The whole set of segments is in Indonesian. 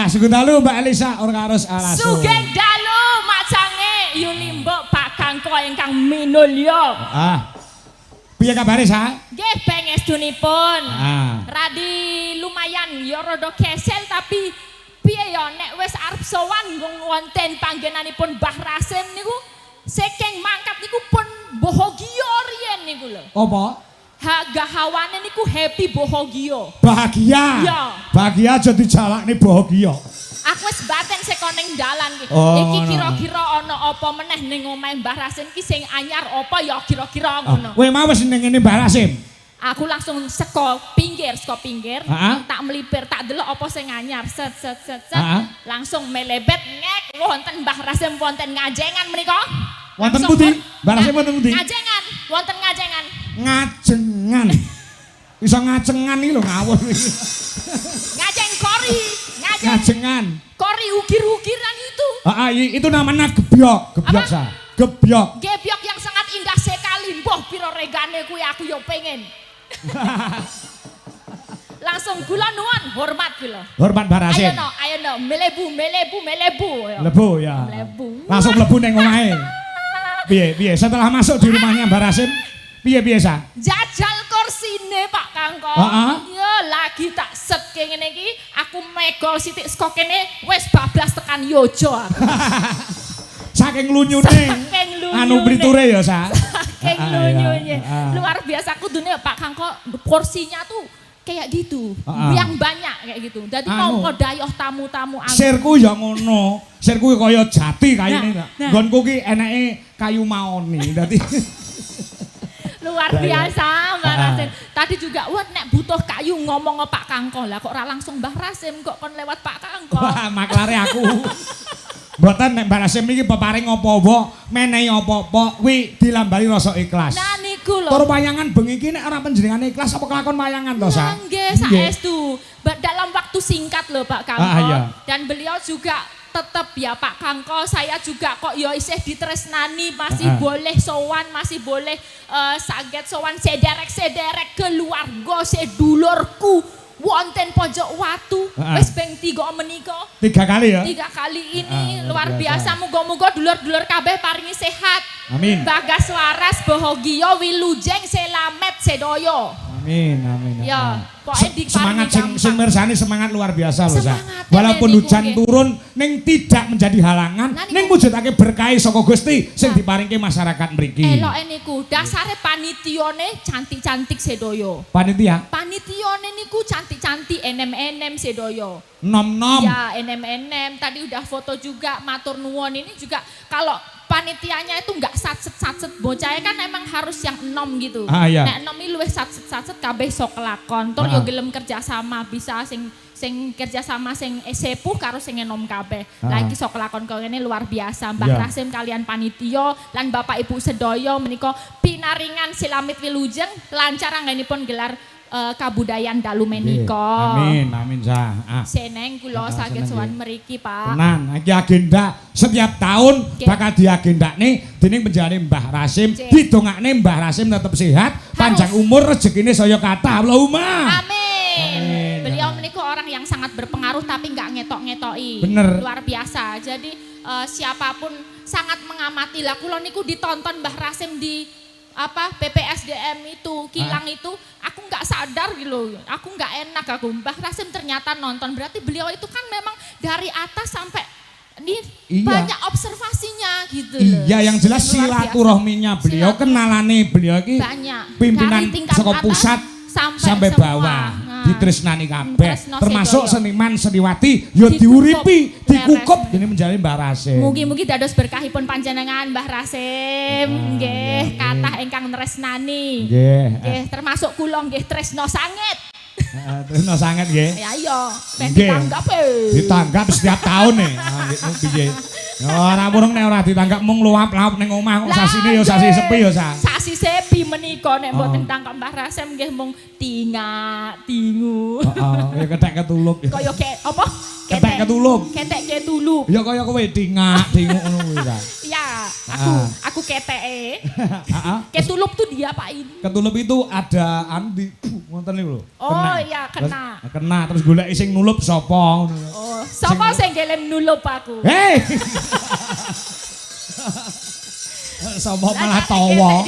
sugeng dalu Mbak Elisa ora harus langsung. Sugeng dalu macange Yulimbo Pak Kangko ingkang minulya. Piye kabare sa? Nggih pangestunipun. Radi lumayan ya rada gesel tapi piye ya nek wis arep sowan wonten panggenanipun Mbah Rasim niku saking mangkat niku pun bahagia riyen niku lho. Apa? Gahawane niku happy bahagia. Bahagia. Iya. Bahagia aja dijalakne bahagia. Aku wis baten saka ning dalan iki. Oh, iki kira-kira ana apa meneh ning omahe Mbah Rasim ki sing anyar apa ya kira-kira ngono. Kowe mau wis ning ngene Mbah Rasim. Aku langsung saka pinggir, tak melipir, tak delok apa sing anyar, set, langsung melebet ngek wonten Mbah Rasim wonten ngajengan menika. Wonten pundi? Mbah Rasim wonten pundi? Ngajengan, wonten ngajengan. Ngajengan. Iso ngajengan iki lho ngawur iki. Ngajeng kori, ngajengan. Kori ukir-ukiran itu. Itu namanya gebyok, sa. Gebyok. Gebyok yang sangat indah sekali. Mbah pira regane kuwi aku yo pengen. Langsung kula nuwun hormat kula. Hormat Mbah Rasim. Ayo no, melebu. Lebu ya. Melebu. Langsung mlebu ning omahe. Piye setelah masuk di rumahnya Mbah Rasim, piye sa? Jajal kursine Pak Kangko. Ya lagi tak set kaya ngene iki, aku megol sithik saka kene wis bablas tekan Yojo aku. Saking lunyune. Anu priture ya sa. Saking lunyune. Luar biasa kudune Pak Kangko porsinya tuh kayak gitu, yang banyak kayak gitu. Jadi mau ngedayoh tamu-tamu aku. Sirku ya ngono. Sirku kaya jati kayane. Nggonku ki eneke kayu maoni. Dadi luar biasa Mbah Rasim. Tadi juga nek butuh kayu ngomong Pak Kangko. Lah kok ora langsung Mbah Rasim kok kon lewat Pak Kangko. Wah, maklare aku. Mboten nek Mbah Rasim iki peparing apa-apa, menehi apa-apa kuwi dilambari rasa ikhlas. Nah niku lho. Tur wayangan bengi iki nek ora panjenengane ikhlas apa kelakon wayangan to, Sa? Nggih, saestu. Dalam waktu singkat loh Pak Kangko. Iya. Dan beliau juga tetap ya Pak Kangko, saya juga kok ya isih ditresnani, masih boleh sowan, masih boleh saget sowan sederek-sederek keluarga sedulurku wonten pojok watu. Wis ping 3 menika. 3 kali ya? 3 kali ini luar biasa. Muga-muga dulur-dulur kabeh paringi sehat. Amin. Bagas waras bahagia wilujeng selamet sedoyo. Amin. Ya, pokoknya semangat sing mirsani semangat luar biasa loh, Sa. Semangat, walaupun niku, hujan turun ning tidak menjadi halangan, ning mujudake berkah saka Gusti sing diparingke masyarakat mriki. Eloke niku, dasare panitione cantik-cantik sedoyo. Panitione niku cantik-cantik, enem-enem sedoyo. Nom-nom. Ya, enem-enem. Tadi udah foto juga, matur nuwun. Ini juga kalau panitianya itu enggak satset-satset, bocahnya kan emang harus yang enom gitu. Iya. Nek enom iki luwih satset-satset kabeh sok kelakon. Tur yo gelem kerja sama, bisa sing kerja sama sing sepuh karo sing enom kabeh. Lah iki sok kelakon kok ngene luar biasa. Mbah Rasim kalian panitia lan Bapak Ibu sedaya menika pinaringan silamit wilujeng lancar anggenipun gelar kabudayaan dalu menika. Amin Sa. Seneng kula saged sowan mriki Pak. Tenan, iki agenda setiap tahun bakal diagendakne dening penjane Mbah Rasim, didongakne Mbah Rasim tetep sehat, panjang umur, rezekine saya kathah. Allahumma. Amin. Beliau menika orang yang sangat berpengaruh tapi enggak ngetok-ngetoki. Bener. Luar biasa. Jadi siapapun sangat mengamati lah. Kula niku ditonton Mbah Rasim di PPSDM itu, kilang itu, aku nggak sadar gitu, aku nggak enak aku. Mbah Rasim ternyata nonton, berarti beliau itu kan memang dari atas sampai ini banyak observasinya gitu loh. Iya, yang jelas silaturahminya beliau, kenalane beliau ini pimpinan saka pusat sampai bawah. Ditresnani kabeh, termasuk seniman seniwati yo diuripi, dikukup ini menjadi Mbah Rasim. Mugi-mugi dados berkahipun panjenengan Mbah Rasim, nggih, kathah ingkang tresnani. Nggih, termasuk kula nggih tresno sanget. Tresno sanget nggih. Ya iya, ditanggap ditanggap setiap tahun nih. Piye? Ora murung nek ora ditanggap mung luap-luap ning omah kok sasine yo sasi sepi yo Sa. Sasi sepi menika nek mboten tangkap Mbah Rasim nggih mung tingu. Ya ketek ketulup. Kaya apa? Ketek ketulup. Ketek ketulup. Ya kaya kowe tingu ngono kuwi Sa. Iya, aku keteke. Ketulup tuh dia Pak ini. Ketulup itu ada Andi. Ngoten niku lho. Oh iya kena. Kena terus golek sing nulup sapa? Oh, sapa sing gelem nulup aku? Hei. Sapa malah tawa.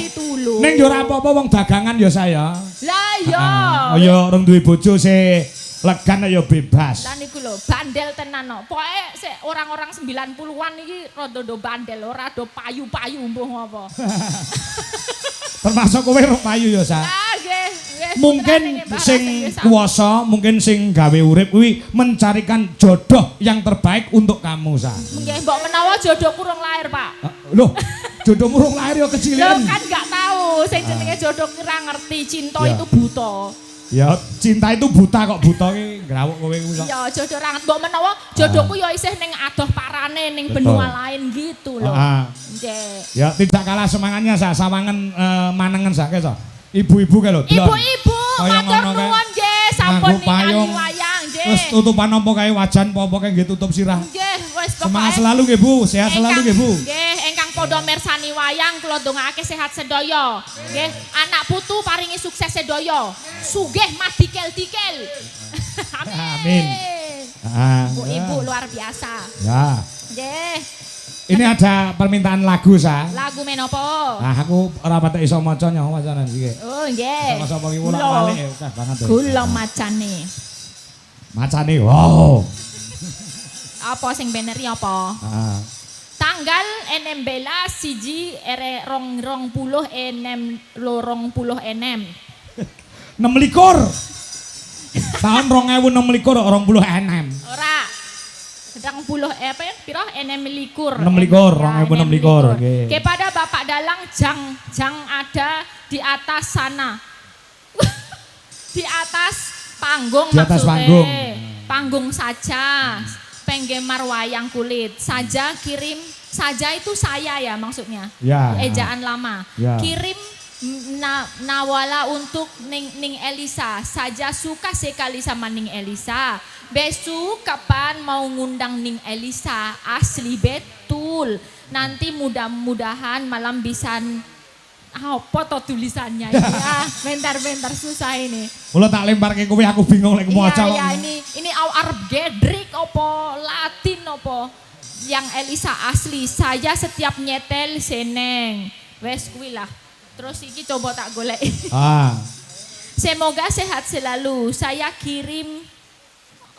Ning yo ora apa-apa wong dagangan ya saya. Lah iya. Oh ya orang duwe bojo se legan ya bebas. Lah niku lho, bandel tenan kok. Pokoke sik orang-orang 90-an iki rada do bandel, ora do payu-payu mbuh ngopo. Termasuk kowe ro payu ya, Sa. Ah, nggih. Mungkin sing kuwasa, mungkin sing gawe urip kuwi mencarikan jodoh yang terbaik untuk kamu, Sa. Nggih, mbok menawa jodohku urung lahir, Pak. Loh, jodohmu urung lahir ya kecilian. Loh kan gak tahu, sing jenenge jodoh kira ngerti cinta itu buta. Ya, cinta itu buta kok, buta ki grawuk kowe kuwi. Ya, jodoh ra mbok menawa jodohku ya isih ning adoh parane ning benua lain gitu loh. Nggih. Ya, tidak kalah semangatnya Sa, sawangen manengen Sa, Sa. Ibu-ibu kae lho. Ibu-ibu, matur nuwun nggih, sampun ningali wayang nggih. Terus tutupan apa kae wajan apa kae nggih tutup sirah. Nggih, wis pokoke. Semangat selalu nggih Bu, sehat selalu nggih Bu. Nggih, ingkang padha mirsani wayang kula ndongaake sehat sedaya. Nggih, anak putu paringi sukses sedaya. Sugih madikel-dikel. Amin. Ibu luar biasa. Ya. Nggih. Ini ada permintaan lagu Sa. Lagu menopo? Nah, aku ora patek iso maca nyawa wacanan iki. Oh, nggih. Sapa-sapa iki bolak-balik akeh banget. Kula macane. Macane wow. Apa sing bener apa? Heeh. Tanggal 16 siji ere 20 enem 20 enem. 26. Tahun 2026 2026. Ora. Sedang apa ya? Piro enem likur. 26 2026 nggih. Kepada Bapak Dalang jang ada di atas sana. Di atas panggung di atas maksudnya. Panggung saja. Penggemar wayang kulit saja kirim saja itu saya ya maksudnya. Ya. Ejaan lama. Ya. Kirim nawala untuk Ning Elisa. Saja suka sekali sama Ning Elisa. Besok kapan mau ngundang Ning Elisa? Asli betul. Nanti mudah-mudahan malam bisa apa to tulisannya ya. Bentar susah ini. Mula tak lempar ke kowe aku bingung lek maca. Iya, ini Arab Gedrik apa Latin apa yang Elisa asli. Saya setiap nyetel seneng. Wes kuwi lah. Terus iki coba tak golek. Semoga sehat selalu. Saya kirim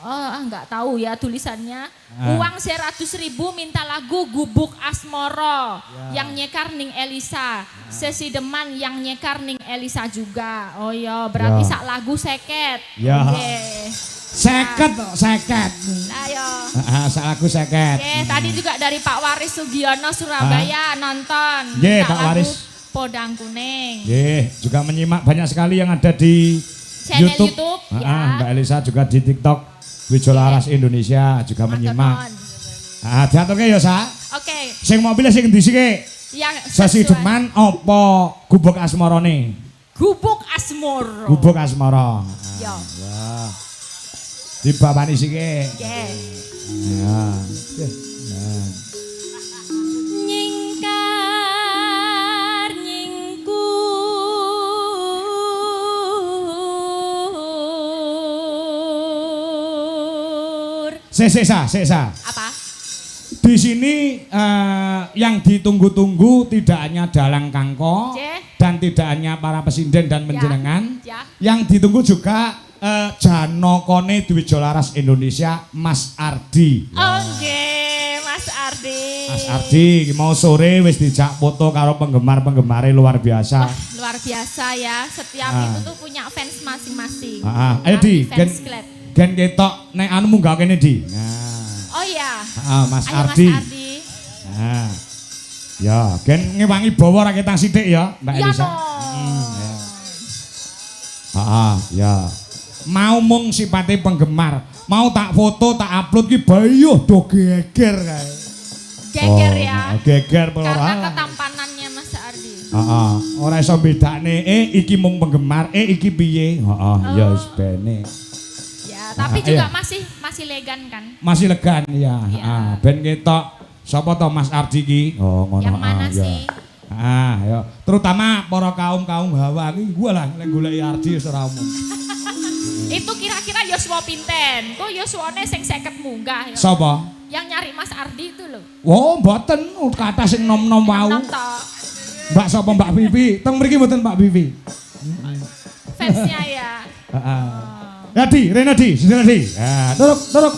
enggak tahu ya tulisannya. Uang 100.000 minta lagu Gubuk Asmoro yang nyekar Ning Elisa. Sesi Deman yang nyekar Ning Elisa juga. Oh ya, berarti sak lagu seket. Ya. Okay. Seket. Lah yo. Sak lagu seket. Oke, tadi juga dari Pak Waris Sugiono Surabaya nonton. Nggih, Pak Waris. Podang Kuning. Nggih, juga menyimak banyak sekali yang ada di channel YouTube. Ya. Mbak Elisa juga di TikTok. Wijolaras Indonesia juga menyimak. Diaturke ya, Sa. Oke. Sing mau pilih sing ndi sik? Yang Sesi Deman apa Gubuk Asmarane? Gubuk Asmoro. Gubuk Asmara. Ya. Ya. Dibawani sik. Nggih. Ya. Nyingkar Sesa. Apa? Di sini yang ditunggu-tunggu tidak hanya Dalang Kangko dan tidak hanya para pesinden dan penjenengan. Yang ditunggu juga Janokone Dwi Jolaras Indonesia, Mas Ardi. Oke, Mas Ardi. Mas Ardi mau sore wis dijak foto karo penggemar-penggemare luar biasa. Luar biasa ya. Setiap itu tuh punya fans masing-masing. Ayo Di, gen ketok nek anu munggah kene Di. Oh iya. Mas Ayo, Ardi. Mas Ardi. Ya, gen ngewangi bawa ra ketang sithik ya, Mbak Elisa. Ya. Mau mung sipate penggemar, mau tak foto, tak upload ki bayuh do geger kae. Geger ya. Geger karena ketampanannya Mas Ardi. Ora iso bedakne iki mung penggemar, iki piye. Ya wis bene. Tapi juga masih legan kan? Masih legan ya. Ben ketok sapa to Mas Ardi ki? Oh ngono. Yang mana sih? Ya. Terutama para kaum-kaum hawa iki gua lah lek goleki Ardi wis ora umum. Itu kira-kira yuswa pinten? Kok yuswane sing 50 munggah ya? Sapa? Yang nyari Mas Ardi itu loh. Oh, mboten kata sing nom-nom wau. Mbak sapa Mbak Vivi? Teng mriki mboten Mbak Vivi. Fansnya ya. Heeh. Ya Di, Rena Di, Sindra Di. Ya, turuk.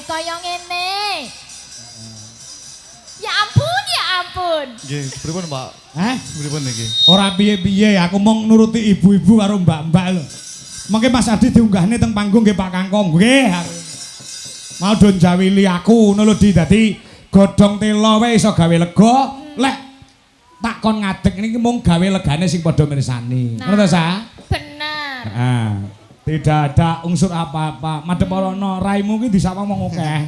Kaya ngene. Ya ampun. Nggih, pripun, Pak? Pripun niki? Ora piye-piye, aku mung nuruti ibu-ibu karo mbak-mbak lho. Mengke Mas Ardi diunggahne teng panggung nggih Pak Kangkong. Nggih. Mau don jawili aku ngono lho Di, dadi godhong tela wae iso gawe lega. Lek tak kon ngadeg niki mung gawe legane sing padha mirsani. Ngono ta, Sa? Bener. Heeh. Tidak ada unsur apa-apa. Madhep ana raimu ki disapa mong akeh.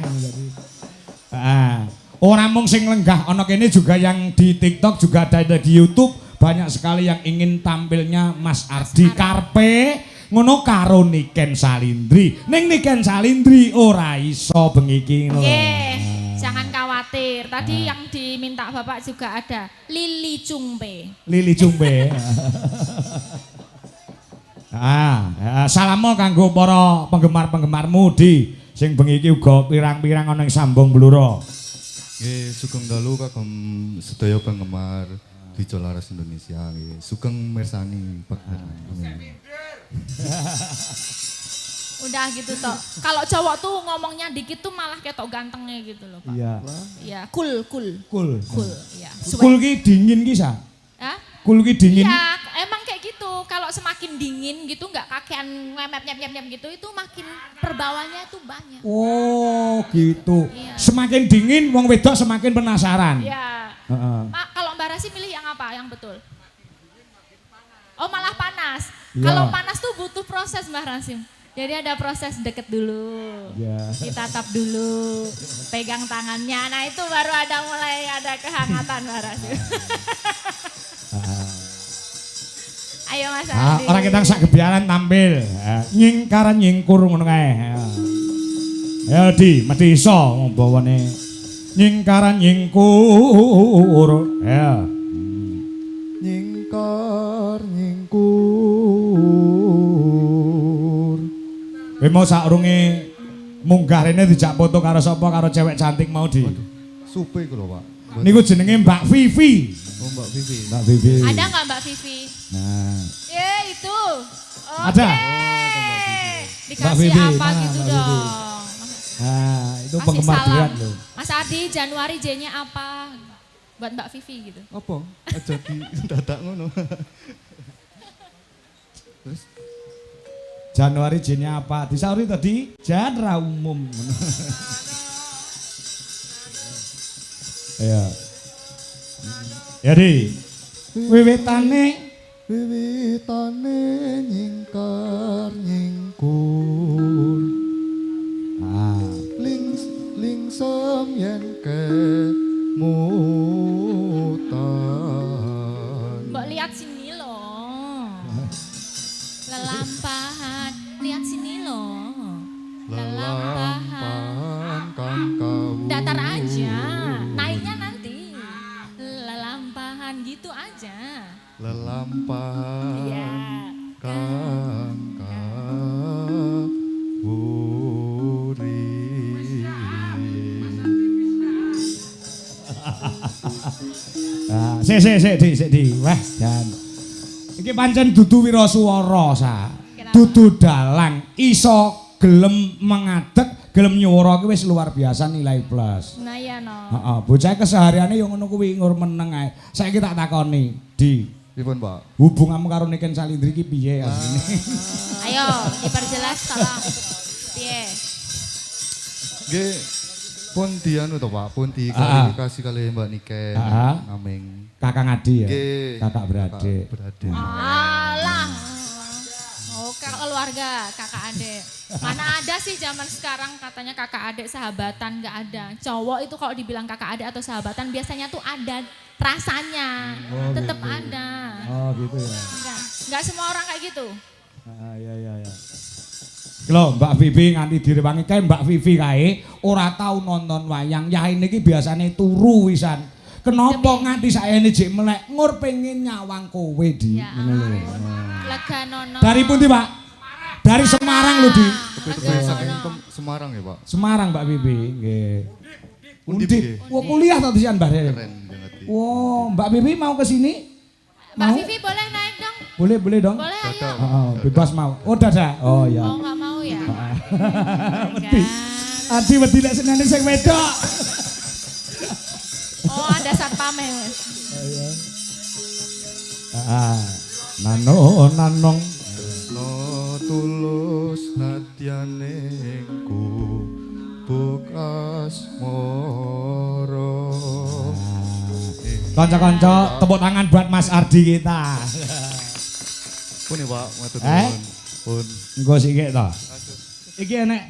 Heeh. Ora mung sing lenggah ana kene juga yang di TikTok juga ada di YouTube banyak sekali yang ingin tampilnya Mas Ardi karpe ngono karo Niken Salindri. Ning Niken Salindri ora iso bengi iki ngono. Jangan khawatir. Tadi yang diminta Bapak juga ada Lili Cumpe. Salamo kanggo para penggemar-penggemarmu Di sing bengi iki uga pirang-pirang ana ing sambung Bluro. Nggih, sugeng dalu kagem sedaya penggemar Dijo Laras Indonesia nggih. Sugeng mirsani Udah gitu toh. Kalau cowok tuh ngomongnya dikit tuh malah ketok gantengnya gitu loh, Pak. Iya. Iya, cool. Iya. Cool ki dingin ki, Sa? Hah? Cool ki dingin. Iya, emang kayak gitu. Kalau semakin dingin gitu nggak kakean nyep gitu itu makin perbawanya tuh banyak. Oh, gitu. Iya. Semakin dingin wong wedok semakin penasaran. Iya. Kalau Mbak Rasi milih yang apa? Yang betul? Oh, malah panas. Ya. Kalau panas tuh butuh proses Mbak Rasim. Jadi ada proses deket dulu, ditatap dulu, pegang tangannya. Nah itu baru mulai ada kehangatan Mbak Rasim. Ayo Mas Adi. Orang kita sak gebiaran tampil, nyingkaran nyingkur ngono kae. Ya Di, mesti iso bawane nyingkaran nyingkur. Ya. Nyingkar nyingkur. Kowe mau sakrunge munggah rene dijak foto karo sapa karo cewek cantik mau Di. Supe iku lho, Pak. Niku jenenge Mbak Vivi. Oh, Mbak Vivi. Mbak Vivi. Ada nggak Mbak Vivi? Nah. Itu. Ada. Dikasih apa gitu Mbak dong. Nah, itu Kasih penggemar salam. berat loh. Mas Adi, Januari J-nya apa? Buat Mbak Vivi gitu. Apa? Jadi dadak ngono. Terus Januari jennya apa? Disauri tadi genre umum. Ya. Jadi wiwitane nyingkar nyingkur. Lingsem yen kemutan. Mbak lihat sini loh. Lelampahan, lihat sini loh. Lelampahan kan kau. Datar aja, naiknya nanti. Lelampahan gitu aja. Lelampahan Iya. kan kaburi. Sik di. Wah, jan. Iki pancen dudu wiraswara, Sa. Dudu dalang, iso gelem mengadeg gelem nyuwara kuwi wis luar biasa nilai plus. Nah iya no. Heeh, bocah kesehariane yo ngono kuwi ngur meneng ae. Saiki tak takoni, Di. Pripun, Pak? Hubunganmu karo Niken Salindri iki piye asline? Ayo diperjelas tolong. Piye? Nggih pun anu to, Pak, pun diklarifikasi kali Mbak Niken Aming. Kakang Adi ya. Nggih. Kakak beradik. Beradik. Alah. Oh, keluarga kakak adik. Mana ada sih zaman sekarang katanya kakak adik sahabatan, nggak ada. Cowok itu kalau dibilang kakak adik atau sahabatan biasanya tuh ada rasanya, tetap gitu. ada. Oh gitu ya. Nggak semua orang kayak gitu. Iya. Lho Mbak Vivi nganti direwangi kae Mbak Vivi kae ora tau nonton wayang. Ya ini ki biasane turu wisan. Kenapa nganti saene jek melek ngur pengen nyawang kowe Di. Ya, Ngono lho. Lega nono. Dari pundi Pak? Dari Semarang lho Di. Kebetulan saking Semarang ya, Pak. Semarang Mbak Vivi nggih. Undip Undi. nggih. Wah kuliah to disian Mbak. Keren banget. Wow, Mbak Vivi mau ke sini? Mbak Vivi boleh naik dong? Boleh dong. Boleh ayo. Bebas mau. Oh dadah. Oh ya. Oh nggak mau ya? Wedi. Adi wedi lek senene sing wedok. Oh ada satpame wes. Nanong. No tulus hatianengku bekas moro. Kanca-kanca tepuk tangan buat Mas Ardi kita. Pun ya, Pak, matur nuwun. Pun. Engko sik to. Iki enek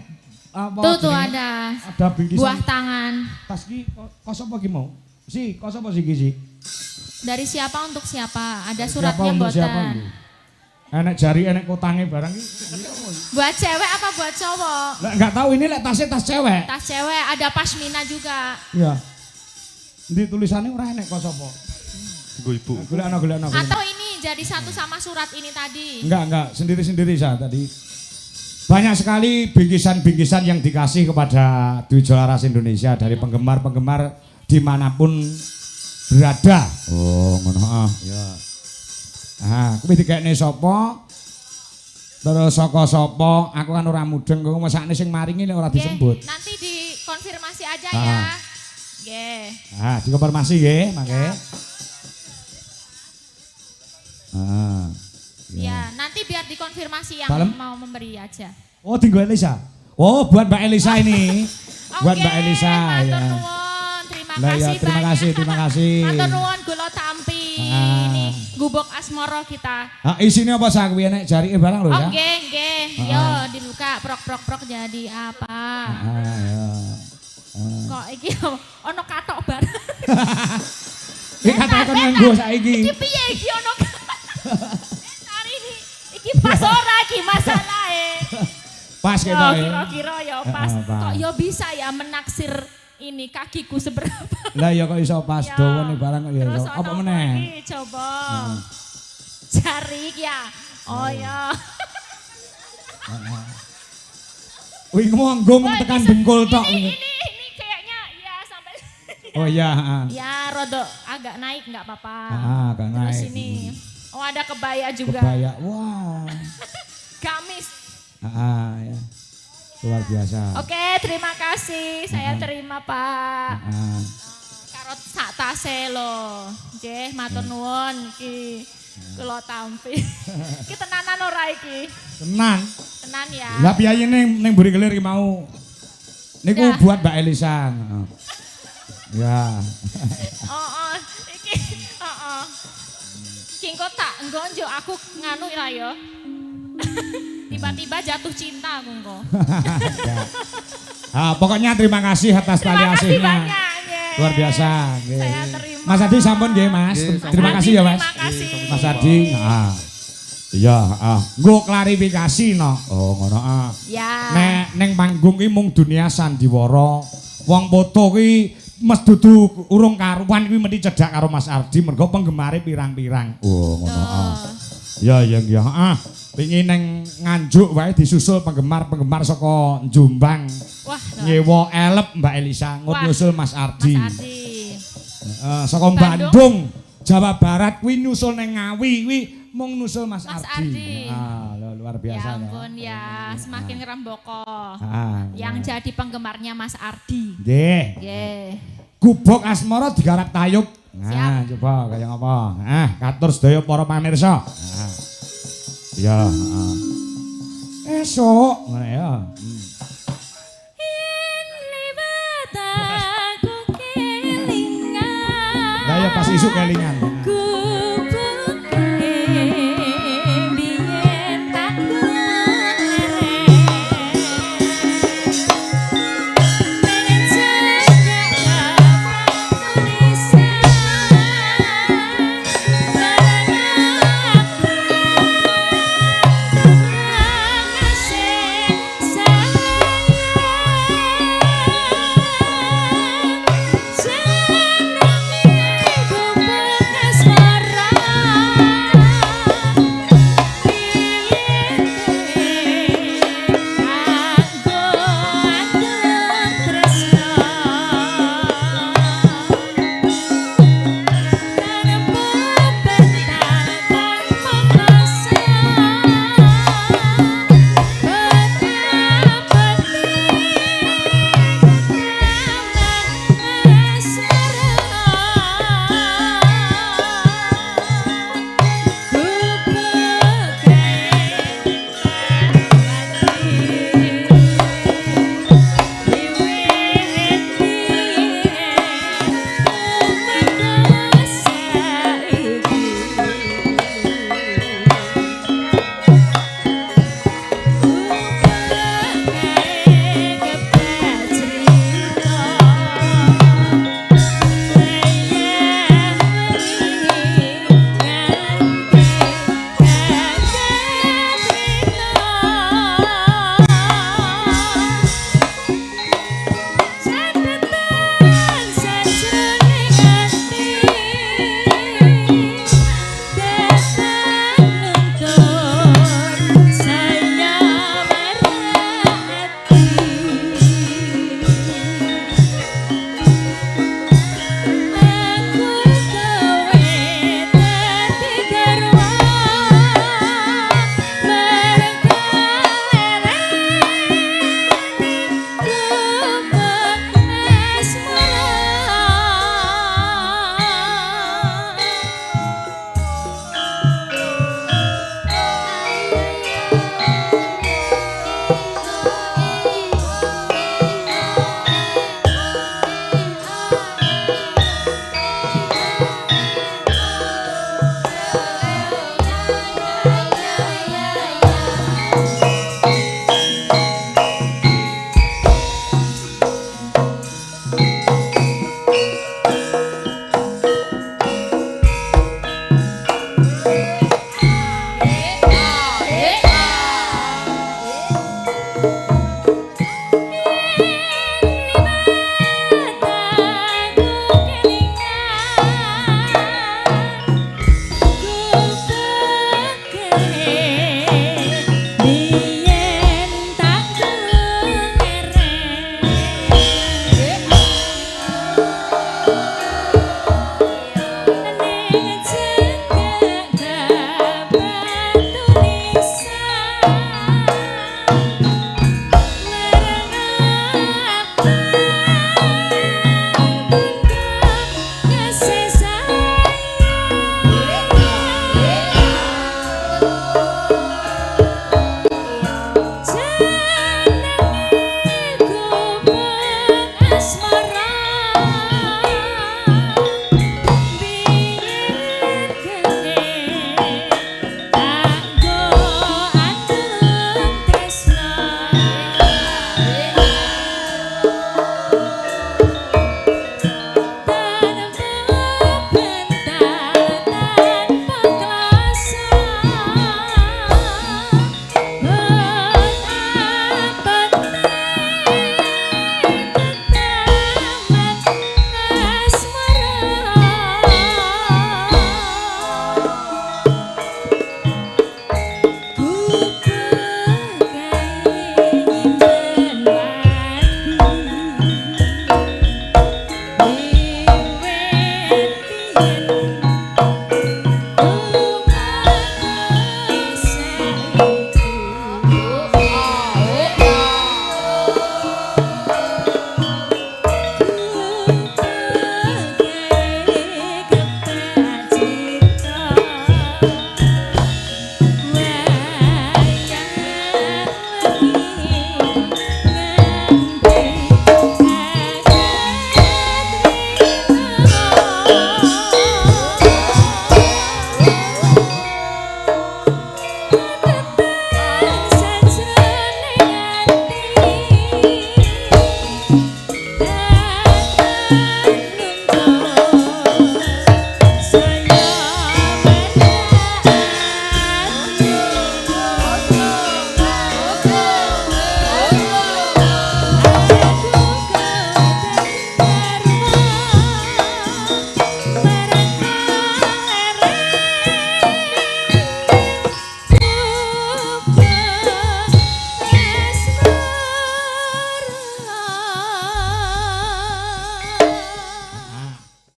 apa? Tuh ada. Ada bingkisan. Buah tangan. Tas ki kok sapa ki mau? Kok sapa sih ki si? Dari siapa untuk siapa? Ada Siapa suratnya untuk siapa mboten? iki? Enek jari, enek kotange barang ki. Buat cewek apa buat cowok? Lah enggak tahu ini lek tasnya tas cewek. Tas cewek ada pashmina juga. Iya. Ndi tulisannya ora enek kok sapa? Gue Ibu. Golekno. Atau ini jadi satu sama surat ini tadi? Enggak, sendiri-sendiri saya tadi. Banyak sekali bingkisan-bingkisan yang dikasih kepada Dwi Jolaras Indonesia dari penggemar-penggemar dimanapun berada. Oh, ngono ya. Kuwi dikekne sapa? Terus saka sapa? Aku kan ora mudeng kok mesakne sing maringi nek ora disebut. Nanti dikonfirmasi aja ya. Nggih. Dikonfirmasi nggih, mangke. Ya, nanti biar dikonfirmasi yang mau memberi aja. Oh, tinggal Elisa. Oh, buat Mbak Elisa ini. Buat Mbak Elisa ya. Terima kasih. Matur nuwun gula tampi. Ini gubuk asmoro kita. Isinya apa sak kuwi enek jarike barang lho ya. Nggih. Yo dibuka prok jadi apa? Kok iki ono katok barang. Iki katok kon nganggo saiki. Iki piye iki ono hari ini iki pas ora iki masalahe. Pas ketok ya. Kira-kira ya pas. Kok yo bisa ya menaksir ini kakiku seberapa. Lah ya kok iso pas dawane barang kok ya iso. Apa meneh? Coba. Cari ya. Oh ya. Wih ngomong tekan dengkul tok. Ini kayaknya ya sampai. Oh iya, Ya rodok agak naik enggak apa-apa. Agak naik. Terus ini. Oh ada kebaya juga. Kebaya. Wah. Gamis. Ya. Luar biasa. Oke, terima kasih. Saya terima, Pak. Karot sak tase lho. Nggih, matur nuwun iki. Kula tampi. Iki tenanan ora iki? Tenan ya. Lah biyayene ning mburi kelir iki mau. Niku buat Mbak Elisa. Ya. Iki. Iki engko tak nggonjo aku nganu ra ya. Tiba-tiba jatuh cinta aku engko. Pokoknya terima kasih atas tali asihnya. Luar biasa. Saya terima. Mas Adi sampun nggih, Mas. Terima kasih ya, Mas. Terima kasih. Mas Adi. Iya, nggo klarifikasi no. Oh, ngono Ya. Nek ning panggung ki mung dunia sandiwara. Wong foto ki mes dudu urung karuan kuwi mesti cedhak karo Mas Ardi mergo penggemare pirang-pirang. Oh, ngono. Ya. Pengin neng Nganjuk wae disusul penggemar-penggemar saka Jombang. Wah, nyewa elep Mbak Elisa nyusul Mas Ardi. Mas Ardi. Saka Bandung, Jawa Barat kuwi nyusul neng Ngawi kuwi mung nyusul Mas Ardi. Ardi. Luar luar biasa. Ya ampun ya, semakin ngeremboko. Yang ya. jadi penggemarnya Mas Ardi. Nggih. Nggih. Gubuk asmara digarap tayub. Nah, Siap. coba kaya ngapa? Katur sedaya para pamirsa. Iya, esuk ngene ya. Lah ya pas isuk kelingan.